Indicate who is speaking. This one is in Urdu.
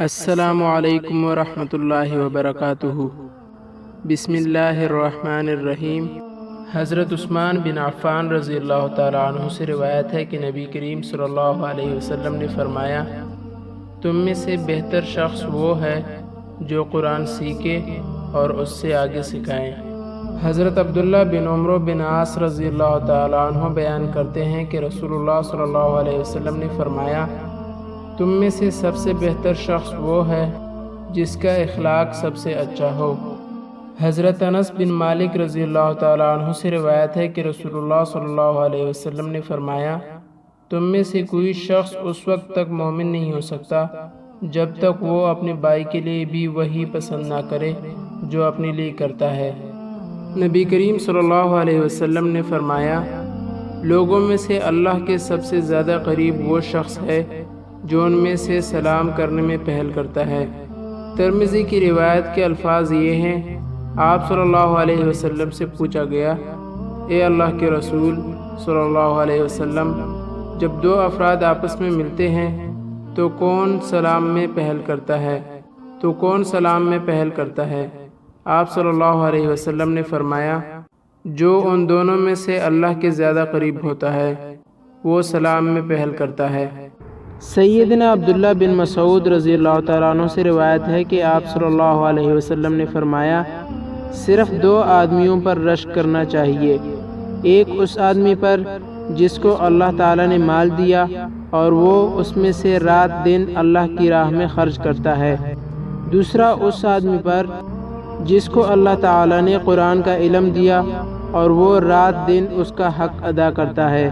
Speaker 1: السلام علیکم ورحمۃ اللہ وبرکاتہ۔ بسم اللہ الرحمن الرحیم۔ حضرت عثمان بن عفان رضی اللہ تعالیٰ عنہ سے روایت ہے کہ نبی کریم صلی اللہ علیہ وسلم نے فرمایا، تم میں سے بہتر شخص وہ ہے جو قرآن سیکھے اور اس سے آگے سکھائیں۔ حضرت عبداللہ بن عمرو بن عاص رضی اللہ تعالیٰ عنہ بیان کرتے ہیں کہ رسول اللہ صلی اللہ علیہ وسلم نے فرمایا، تم میں سے سب سے بہتر شخص وہ ہے جس کا اخلاق سب سے اچھا ہو۔ حضرت انس بن مالک رضی اللہ تعالیٰ عنہ سے روایت ہے کہ رسول اللہ صلی اللہ علیہ وسلم نے فرمایا، تم میں سے کوئی شخص اس وقت تک مومن نہیں ہو سکتا جب تک وہ اپنے بھائی کے لیے بھی وہی پسند نہ کرے جو اپنے لیے کرتا ہے۔ نبی کریم صلی اللہ علیہ وسلم نے فرمایا، لوگوں میں سے اللہ کے سب سے زیادہ قریب وہ شخص ہے جو ان میں سے سلام کرنے میں پہل کرتا ہے۔ ترمذی کی روایت کے الفاظ یہ ہیں، آپ صلی اللہ علیہ وسلم سے پوچھا گیا، اے اللہ کے رسول صلی اللہ علیہ وسلم، جب دو افراد آپس میں ملتے ہیں تو کون سلام میں پہل کرتا ہے؟ آپ صلی اللہ علیہ وسلم نے فرمایا، جو ان دونوں میں سے اللہ کے زیادہ قریب ہوتا ہے وہ سلام میں پہل کرتا ہے۔ سیدنا عبداللہ بن مسعود رضی اللہ تعالیٰ عنہ سے روایت ہے کہ آپ صلی اللہ علیہ وسلم نے فرمایا، صرف دو آدمیوں پر رشک کرنا چاہیے، ایک اس آدمی پر جس کو اللہ تعالیٰ نے مال دیا اور وہ اس میں سے رات دن اللہ کی راہ میں خرچ کرتا ہے، دوسرا اس آدمی پر جس کو اللہ تعالیٰ نے قرآن کا علم دیا اور وہ رات دن اس کا حق ادا کرتا ہے۔